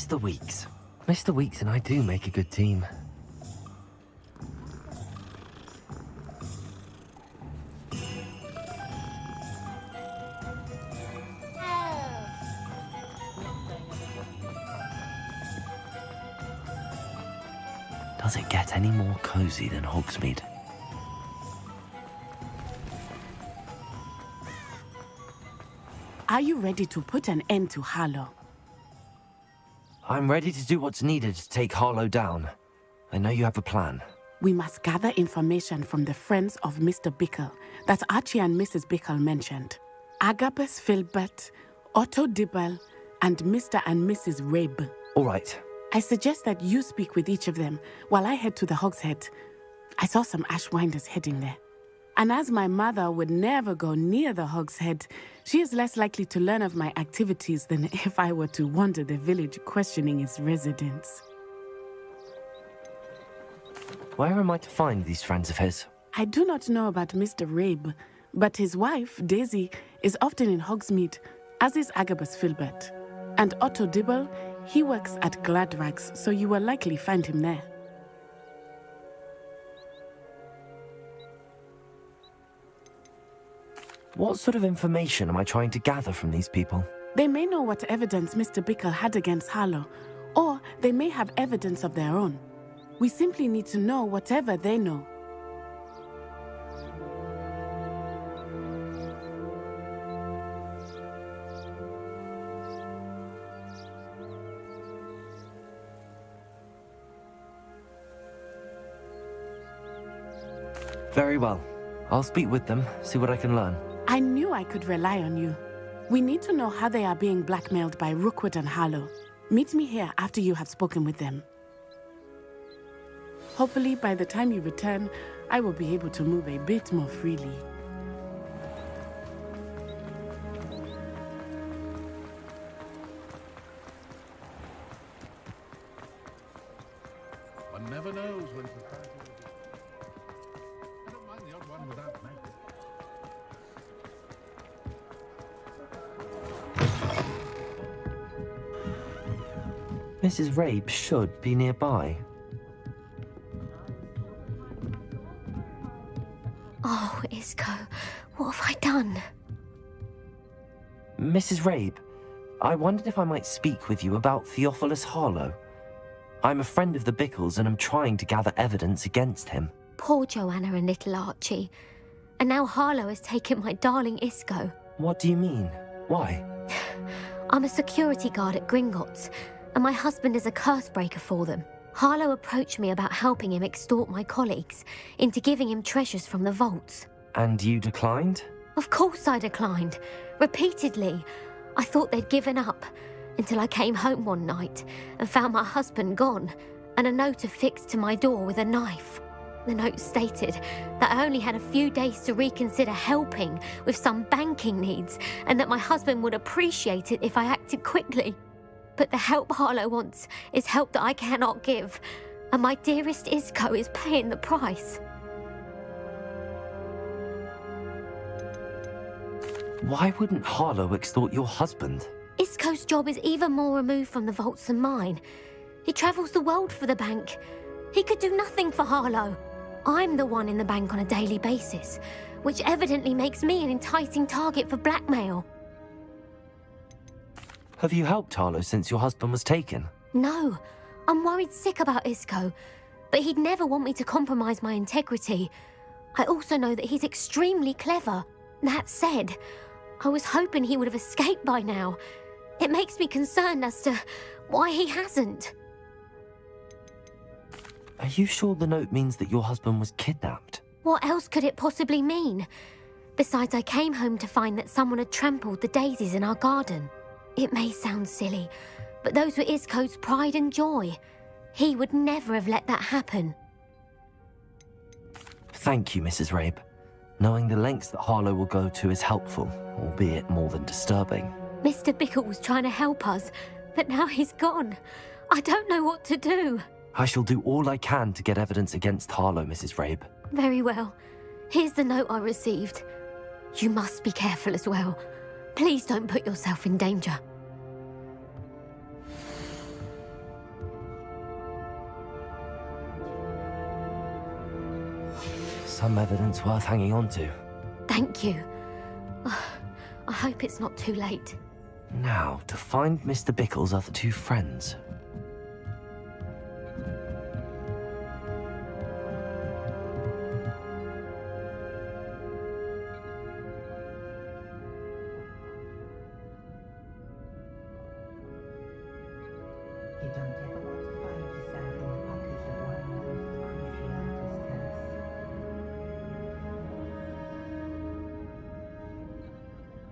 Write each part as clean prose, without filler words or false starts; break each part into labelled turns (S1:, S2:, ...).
S1: Mr. Weeks. Mr. Weeks and I do make a good team. Does it get any more cozy than Hogsmeade?
S2: Are you ready to put an end to Harlow?
S1: I'm ready to do what's needed to take Harlow down. I know you have a plan.
S2: We must gather information from the friends of Mr. Bickle that Archie and Mrs. Bickle mentioned. Agabus Filbert, Otto Dibble, and Mr. and Mrs. Rabe.
S1: All right.
S2: I suggest that you speak with each of them while I head to the Hogshead. I saw some Ashwinders heading there. And as my mother would never go near the Hogshead, she is less likely to learn of my activities than if I were to wander the village questioning its residents.
S1: Where am I to find these friends of his?
S2: I do not know about Mr. Rabe, but his wife, Daisy, is often in Hogsmeade, as is Agabus Filbert. And Otto Dibble, he works at Gladrags, so you will likely find him there.
S1: What sort of information am I trying to gather from these people?
S2: They may know what evidence Mr. Bickle had against Harlow, or they may have evidence of their own. We simply need to know whatever they know.
S1: Very well. I'll speak with them, see what I can learn.
S2: I knew I could rely on you. We need to know how they are being blackmailed by Rookwood and Harlow. Meet me here after you have spoken with them. Hopefully, by the time you return, I will be able to move a bit more freely.
S3: One never knows when society will be. I don't mind the odd one without makeup.
S1: Mrs. Rabe should be nearby.
S4: Oh, Isco, what have I done?
S1: Mrs. Rabe, I wondered if I might speak with you about Theophilus Harlow. I'm a friend of the Bickles and I'm trying to gather evidence against him.
S4: Poor Joanna and little Archie. And now Harlow has taken my darling Isco.
S1: What do you mean? Why?
S4: I'm a security guard at Gringotts, and my husband is a curse breaker for them. Harlow approached me about helping him extort my colleagues into giving him treasures from the vaults.
S1: And you declined?
S4: Of course I declined. Repeatedly. I thought they'd given up, until I came home one night and found my husband gone, and a note affixed to my door with a knife. The note stated that I only had a few days to reconsider helping with some banking needs, and that my husband would appreciate it if I acted quickly. But the help Harlow wants is help that I cannot give, and my dearest Isco is paying the price.
S1: Why wouldn't Harlow extort your husband?
S4: Isco's job is even more removed from the vaults than mine. He travels the world for the bank. He could do nothing for Harlow. I'm the one in the bank on a daily basis, which evidently makes me an enticing target for blackmail.
S1: Have you helped Harlow since your husband was taken?
S4: No, I'm worried sick about Isco, but he'd never want me to compromise my integrity. I also know that he's extremely clever. That said, I was hoping he would have escaped by now. It makes me concerned as to why he hasn't.
S1: Are you sure the note means that your husband was kidnapped?
S4: What else could it possibly mean? Besides, I came home to find that someone had trampled the daisies in our garden. It may sound silly, but those were Isco's pride and joy. He would never have let that happen.
S1: Thank you, Mrs. Rabe. Knowing the lengths that Harlow will go to is helpful, albeit more than disturbing.
S4: Mr. Bickle was trying to help us, but now he's gone. I don't know what to do.
S1: I shall do all I can to get evidence against Harlow, Mrs. Rabe.
S4: Very well. Here's the note I received. You must be careful as well. Please don't put yourself in danger.
S1: some evidence worth hanging on to.
S4: Thank you. I hope it's not too late.
S1: Now, to find Mr. Bickle's other two friends.
S5: You don't ever want to find yourself in the pocket of one of those cruciatus tennis.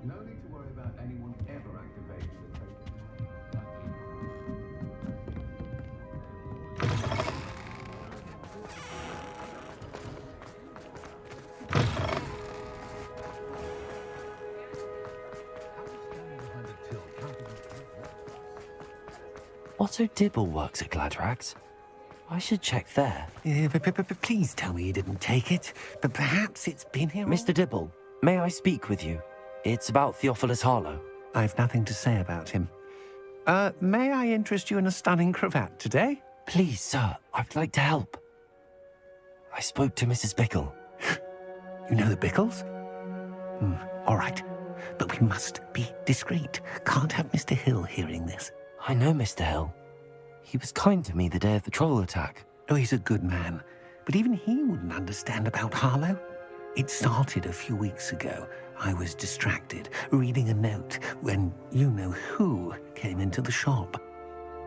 S3: No need to worry about anyone ever activating the token.
S1: Otto Dibble works at Gladrags. I should check there.
S6: Please tell me you didn't take it. But perhaps it's been here.
S1: Mr. Dibble, may I speak with you? It's about Theophilus Harlow.
S6: I've nothing to say about him. May I interest you in a stunning cravat today?
S1: Please, sir, I'd like to help. I spoke to Mrs. Bickle.
S6: You know the Bickles? All right. But we must be discreet. Can't have Mr. Hill hearing this.
S1: I know Mr. Hill. He was kind to me the day of the troll attack.
S6: Oh, he's a good man. But even he wouldn't understand about Harlow. It started a few weeks ago. I was distracted, reading a note, when you-know-who came into the shop.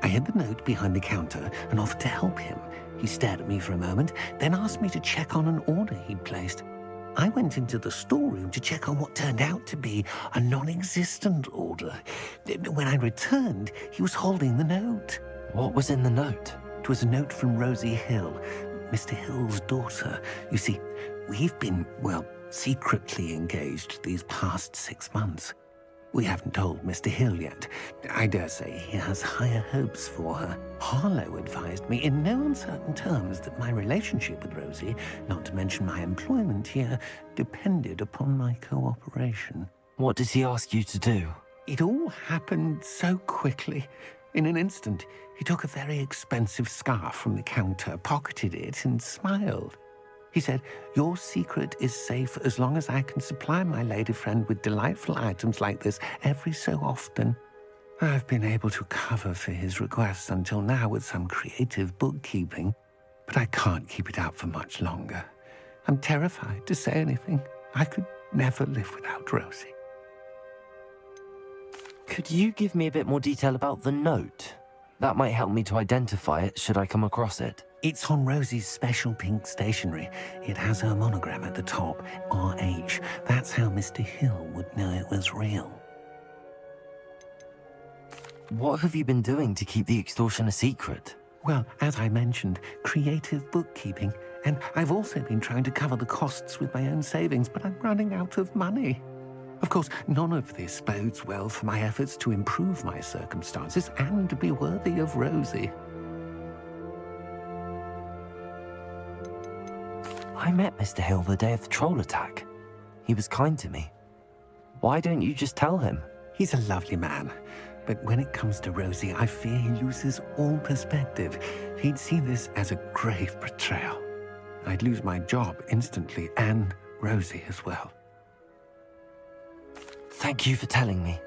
S6: I hid the note behind the counter and offered to help him. He stared at me for a moment, then asked me to check on an order he'd placed. I went into the storeroom to check on what turned out to be a non-existent order. When I returned, he was holding the note.
S1: What was in the note?
S6: It was a note from Rosie Hill, Mr. Hill's daughter. You see, we've been, well, secretly engaged these past 6 months. We haven't told Mr. Hill yet. I dare say he has higher hopes for her. Harlow advised me in no uncertain terms that my relationship with Rosie, not to mention my employment here, depended upon my cooperation.
S1: What did he ask you to do?
S6: It all happened so quickly. In an instant, he took a very expensive scarf from the counter, pocketed it, and smiled. He said, "Your secret is safe as long as I can supply my lady friend with delightful items like this every so often." I've been able to cover for his requests until now with some creative bookkeeping, but I can't keep it up for much longer. I'm terrified to say anything. I could never live without Rosie.
S1: Could you give me a bit more detail about the note? That might help me to identify it should I come across it.
S6: It's on Rosie's special pink stationery. It has her monogram at the top, RH. That's how Mr. Hill would know it was real.
S1: What have you been doing to keep the extortion a secret?
S6: Well, as I mentioned, creative bookkeeping. And I've also been trying to cover the costs with my own savings, but I'm running out of money. Of course, none of this bodes well for my efforts to improve my circumstances and to be worthy of Rosie.
S1: I met Mr. Hill the day of the troll attack. He was kind to me. Why don't you just tell him?
S6: He's a lovely man, but when it comes to Rosie, I fear he loses all perspective. He'd see this as a grave betrayal. I'd lose my job instantly, and Rosie as well.
S1: Thank you for telling me.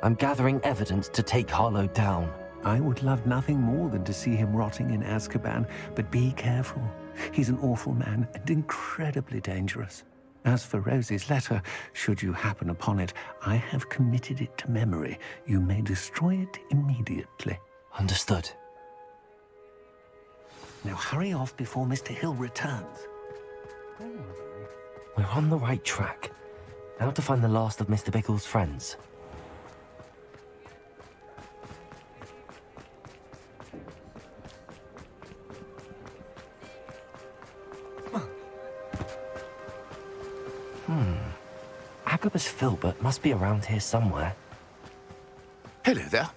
S1: I'm gathering evidence to take Harlow down.
S6: I would love nothing more than to see him rotting in Azkaban, but be careful. He's an awful man and incredibly dangerous. As for Rosie's letter, should you happen upon it, I have committed it to memory. You may destroy it immediately.
S1: Understood.
S6: Now hurry off before Mr. Hill returns.
S1: We're on the right track. Now to find the last of Mr. Bickle's friends. Agabus Filbert must be around here somewhere.
S3: Hello there.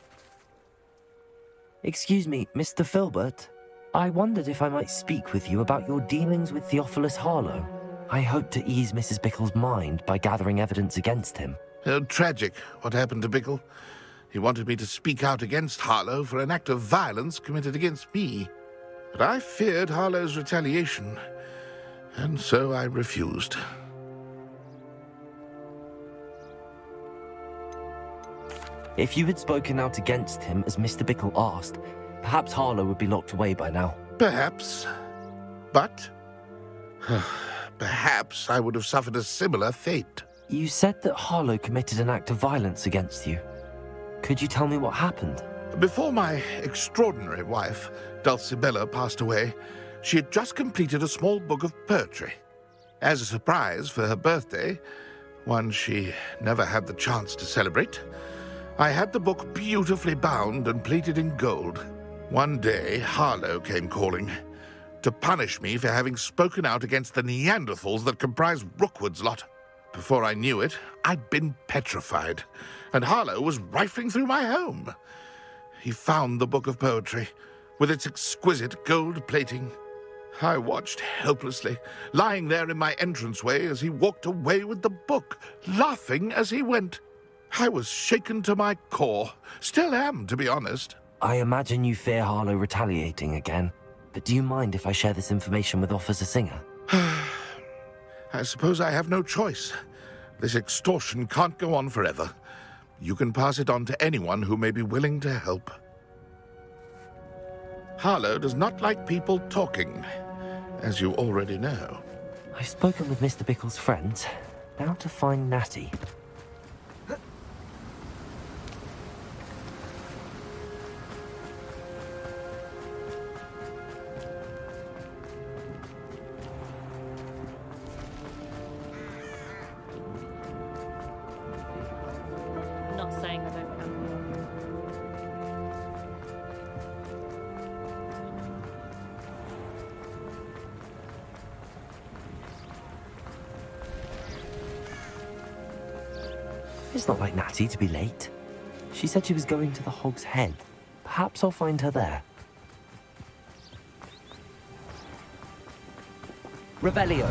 S1: Excuse me, Mr. Filbert. I wondered if I might speak with you about your dealings with Theophilus Harlow. I hope to ease Mrs. Bickle's mind by gathering evidence against him.
S3: Tragic, what happened to Bickle. He wanted me to speak out against Harlow for an act of violence committed against me. But I feared Harlow's retaliation. And so I refused.
S1: If you had spoken out against him as Mr. Bickle asked, perhaps Harlow would be locked away by now.
S3: Perhaps. But perhaps I would have suffered a similar fate.
S1: You said that Harlow committed an act of violence against you. Could you tell me what happened?
S3: Before my extraordinary wife, Dulcibella, passed away, she had just completed a small book of poetry. As a surprise for her birthday, one she never had the chance to celebrate, I had the book beautifully bound and plated in gold. One day, Harlow came calling to punish me for having spoken out against the Neanderthals that comprise Rookwood's lot. Before I knew it, I'd been petrified, and Harlow was rifling through my home. He found the book of poetry, with its exquisite gold plating. I watched helplessly, lying there in my entranceway as he walked away with the book, laughing as he went. I was shaken to my core. Still am, to be honest.
S1: I imagine you fear Harlow retaliating again, but do you mind if I share this information with Officer Singer?
S3: I suppose I have no choice. This extortion can't go on forever. You can pass it on to anyone who may be willing to help. Harlow does not like people talking, as you already know.
S1: I've spoken with Mr. Bickle's friends. Now to find Natty.
S7: Not saying I don't know.
S1: It's not like Natty to be late. She said she was going to the Hog's Head. Perhaps I'll find her there. Revelio.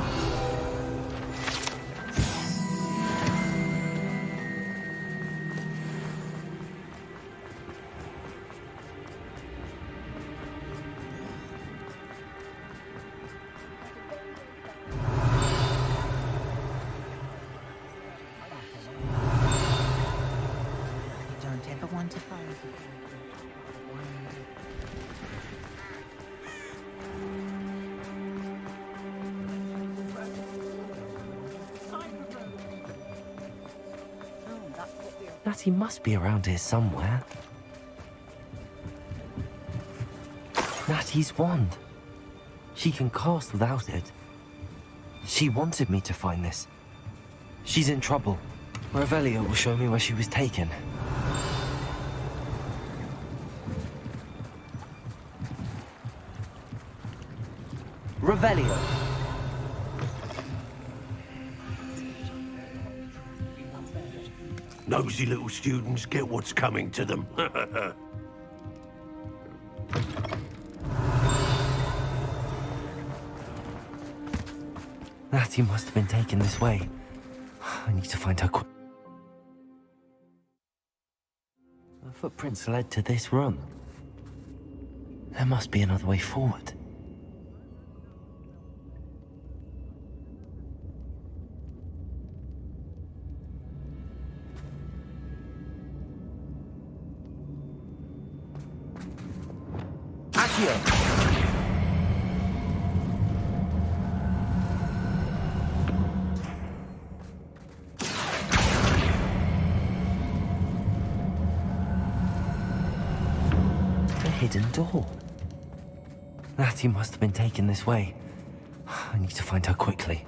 S5: You don't ever want to find me.
S1: Natty must be around here somewhere. Natty's wand. She can cast without it. She wanted me to find this. She's in trouble. Revelio will show me where she was taken. Revelio.
S8: Nosy little students get what's coming to them.
S1: Natty must have been taken this way. I need to find her quick. The footprints led to this room. There must be another way forward. Accio! Hidden door. Natty must have been taken this way. I need to find her quickly.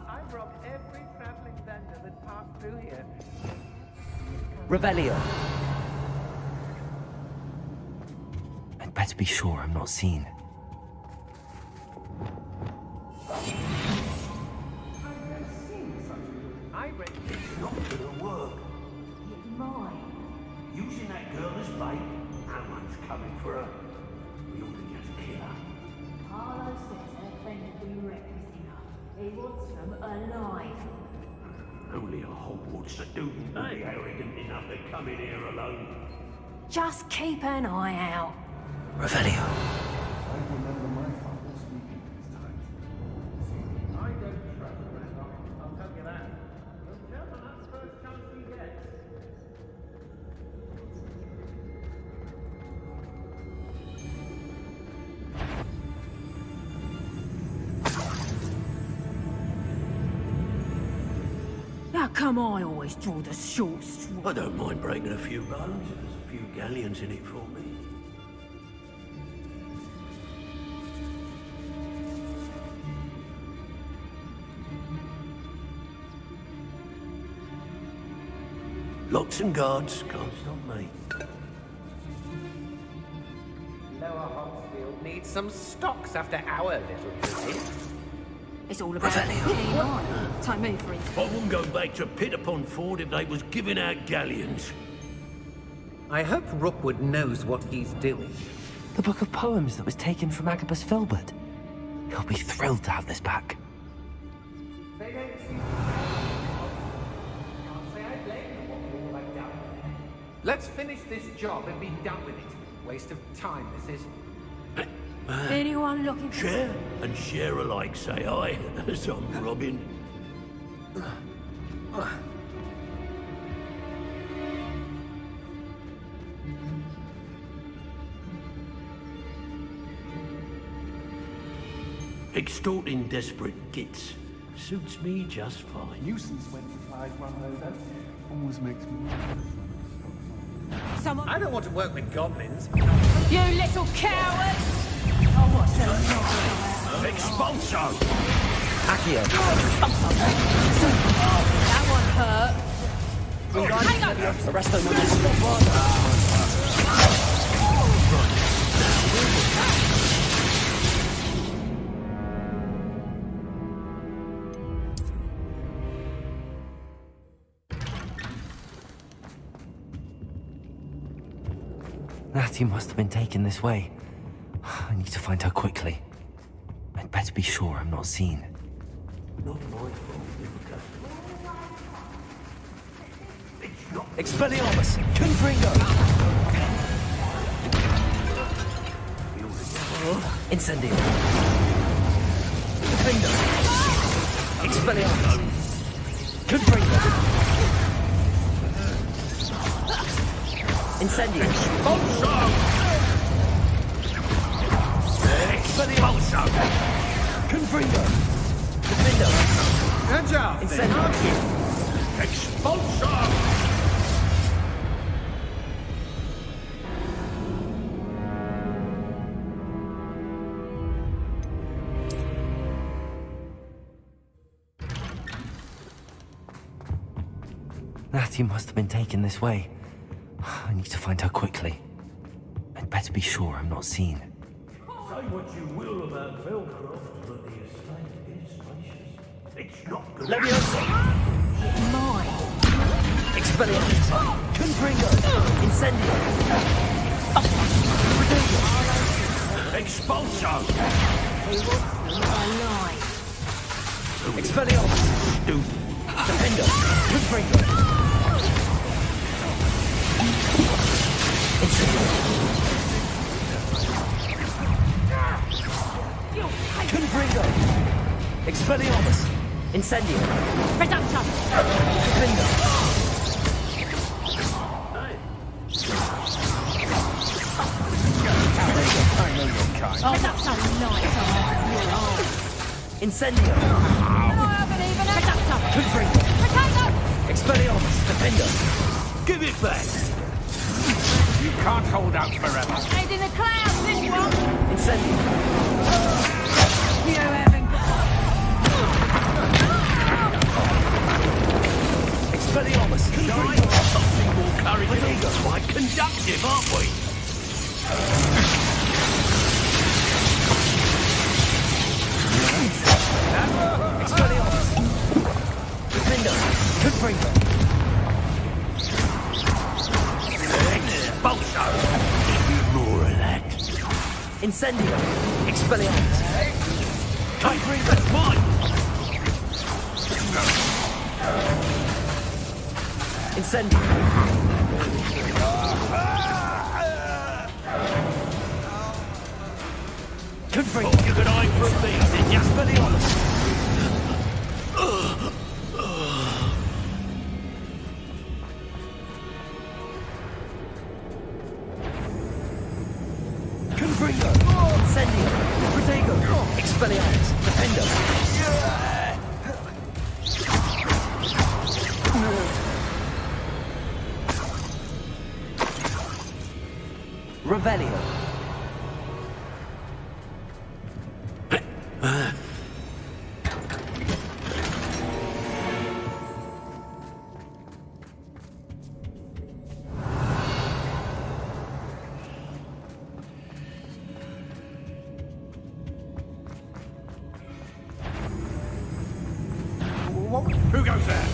S6: I've robbed every traveling vendor that passed through here.
S1: Revelio. I'd better be sure I'm not seen.
S6: I read
S8: It's not gonna work.
S5: It's mine.
S8: Using that girl as bait, no one's coming for her. We ought to just kill her.
S5: Harlow says her friend will be reckless enough. He wants them alive.
S8: Only a Hogwarts student would be arrogant enough to come in here alone.
S9: Just keep an eye out.
S1: Revelio.
S10: I remember my father speaking these times. See, I don't travel around. I'll tell you that. Don't tell him that's the first chance he gets.
S9: How come I always draw the short straw?
S8: I don't mind breaking a few bones if there's a few galleons in it for me. Locks and guards can't stop me.
S6: Lower Hogsfield needs some stocks after our little visit.
S9: It's all about keen eye. Take me for instance.
S8: I wouldn't go back to Pitt-upon-Ford if they was giving out galleons.
S6: I hope Rookwood knows what he's doing.
S1: The book of poems that was taken from Agabus Filbert. He'll be thrilled to have this back.
S6: They don't seem to can't say I blame them what all I've done. Let's finish this job and be done with it. Waste of time, this is.
S9: Anyone looking for...
S8: Share and share alike, say I, as I'm Robin. Extorting desperate gits suits me just fine.
S10: Nuisance when supplies run low, though. Always makes me...
S9: Someone...
S6: I don't want to work with goblins.
S9: You little cowards! Oh, what's that?
S8: Expulso!
S1: Accio.
S9: That one hurt. Hang on!
S1: The rest of them will Natty must have been taken this way. I need to find her quickly. I'd better be sure I'm not seen.
S8: Not my fault, it's not.
S1: Expelliarmus! Confringo! Incendio! Confringo! Expelliarmus! Confringo! Incendio!
S8: Expulso!
S1: Confringo! Defendo!
S6: Good job.
S1: Incendio!
S8: Expulso!
S1: Natty must have been taken this way. I need to find her quickly. I'd better be sure I'm not seen.
S8: Say what you will about Velcroft, but the estate is spacious. It's not good.
S1: Leviosa!
S9: Mine.
S1: Expelliarmus! Confringo! Incendio!
S8: Expulso!
S9: He wants them alive.
S1: Expelliarmus!
S8: Stupid.
S1: Defendo! Confringo! Incendio! Confringo! Expelliarmus! Incendio!
S9: Reduction!
S1: Defendo!
S9: Reduction! Night.
S1: Incendio!
S9: I haven't even... Reduction!
S1: Confringo!
S9: Potato!
S1: Expelliarmus! Defendo!
S8: Give it back!
S6: You can't hold out forever.
S9: Head in the clouds, this one!
S1: Incendio!
S9: You haven't got...
S1: Expelliarmus! Confringo!
S8: Something more courage quite conductive, aren't we?
S1: Expelliarmus! Defendo! Confringo!
S8: Expulso! More of that.
S1: Incendio! Expelliarmus!
S8: Confringo! Mine!
S1: Incendio. Confringo.
S8: You could aim for a beat, didn't you?
S1: Expelliarmus. Confringo. Incendio. Protego. Expelliarmus. Defendo. Revelio.
S8: Who goes there?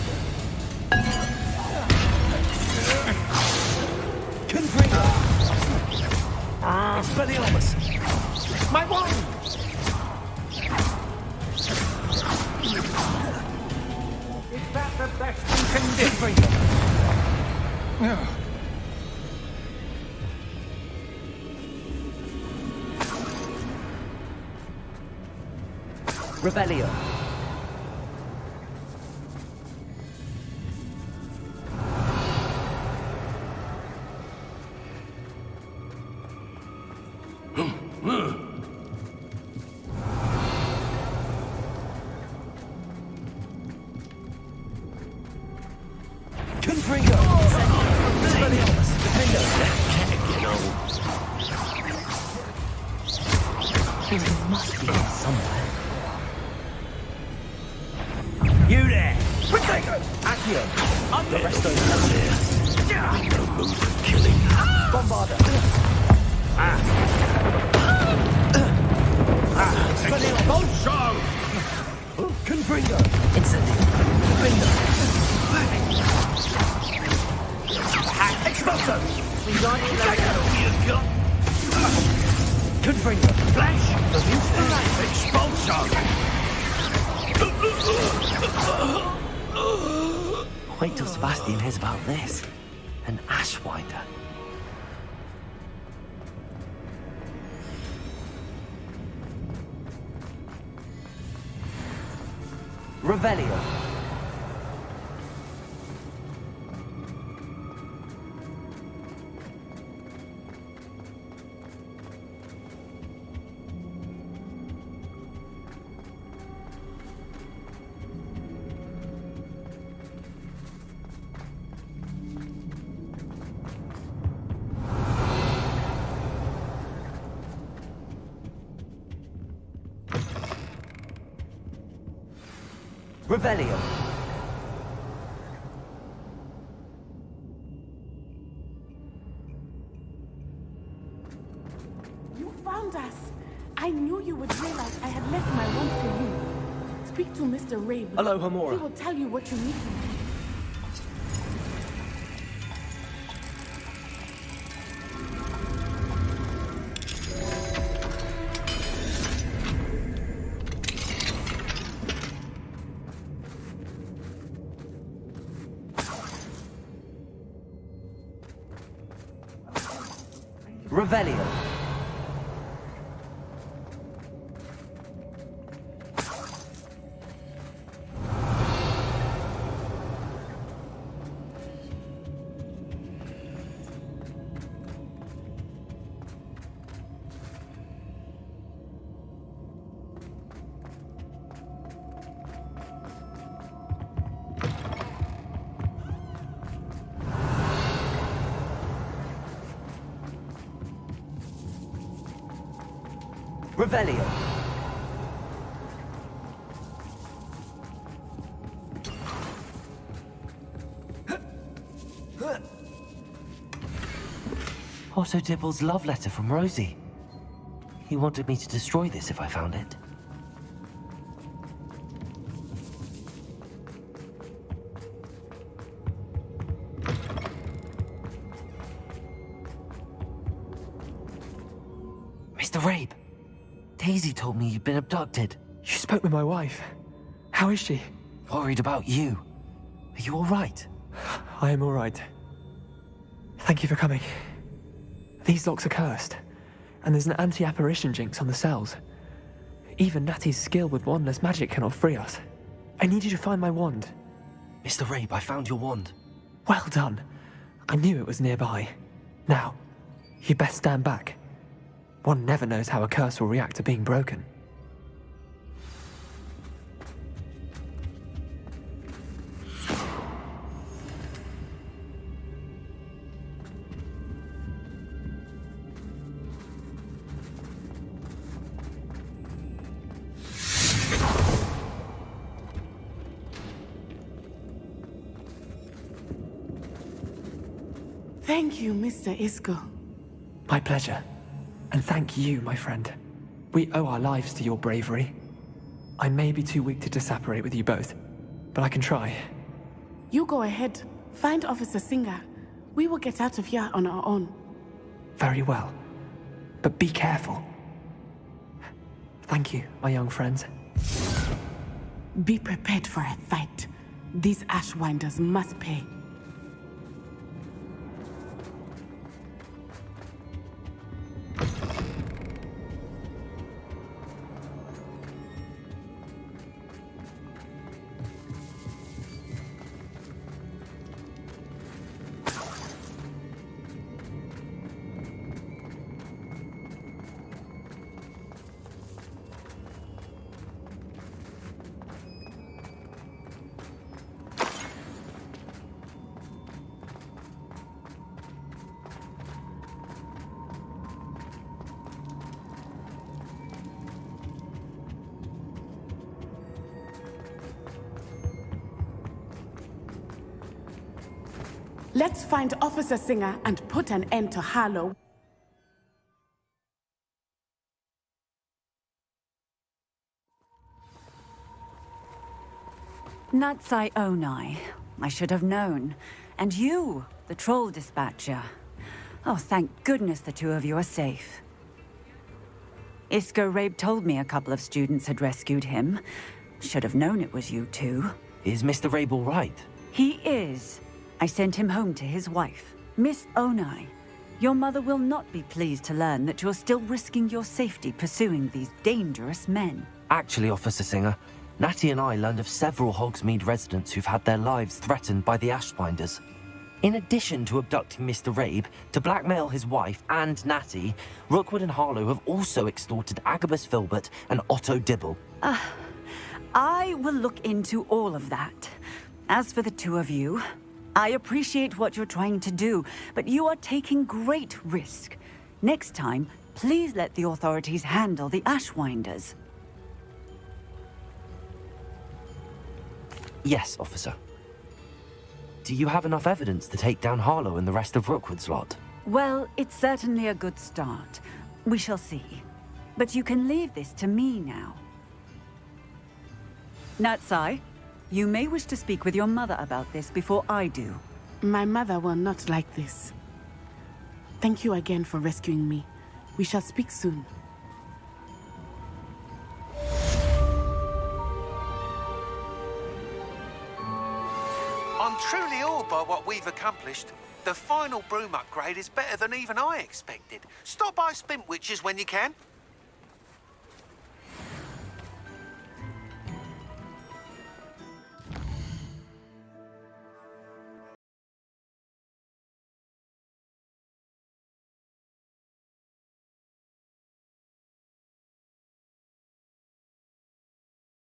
S1: Confringo. Expelliarmus. My wand.
S10: Is that the best you can do?
S1: Confringo. Revelio. Confringo. Expelliarmus. Defendo. There must be one somewhere.
S8: You there!
S1: Protego. Accio. The rest of them.
S8: No move for killing.
S1: Bombarda. Expelliarmus.
S8: Bolso!
S1: Confringo. Incendio. Defendo. Expulso. Confringo.
S8: Flash! Expulso!
S1: Wait till Sebastian hears about this. An Ashwinder. Revelio. Revelio.
S2: You found us. I knew you would realize I had left my wand for you. Speak to Mr. Rabe.
S1: Hello, Hamura.
S2: He will tell you what you need.
S1: Revelio. Revelio. Otto Dibble's love letter from Rosie. He wanted me to destroy this if I found it. Mr. Rabe, Daisy told me you'd been abducted.
S11: You spoke with my wife. How is she?
S1: Worried about you. Are you all right?
S11: I am all right. Thank you for coming. These locks are cursed, and there's an anti-apparition jinx on the cells. Even Natty's skill with wandless magic cannot free us. I need you to find my wand.
S1: Mr. Rabe, I found your wand.
S11: Well done. I knew it was nearby. Now, you best stand back. One never knows how a curse will react to being broken.
S2: Thank you, Mr. Isco.
S11: My pleasure. And thank you, my friend. We owe our lives to your bravery. I may be too weak to disapparate with you both, but I can try.
S2: You go ahead. Find Officer Singer. We will get out of here on our own.
S11: Very well. But be careful. Thank you, my young friends.
S2: Be prepared for a fight. These Ashwinders must pay. Let's find Officer Singer and put an end to Harlow.
S12: Natsai Onai. I should have known. And you, the troll dispatcher. Oh, thank goodness the two of you are safe. Isco Rabe told me a couple of students had rescued him. Should have known it was you two.
S1: Is Mr. Rabe all right?
S12: He is. I sent him home to his wife. Miss Onai, your mother will not be pleased to learn that you're still risking your safety pursuing these dangerous men.
S1: Actually, Officer Singer, Natty and I learned of several Hogsmeade residents who've had their lives threatened by the Ashbinders. In addition to abducting Mr. Rabe, to blackmail his wife and Natty, Rookwood and Harlow have also extorted Agabus Filbert and Otto Dibble.
S12: I will look into all of that. As for the two of you, I appreciate what you're trying to do, but you are taking great risk. Next time, please let the authorities handle the Ashwinders.
S1: Yes, officer. Do you have enough evidence to take down Harlow and the rest of Rookwood's lot?
S12: Well, it's certainly a good start. We shall see. But you can leave this to me now. Natsai, you may wish to speak with your mother about this before I do.
S2: My mother will not like this. Thank you again for rescuing me. We shall speak soon.
S13: I'm truly awed by what we've accomplished. The final broom upgrade is better than even I expected. Stop by Spintwitches when you can.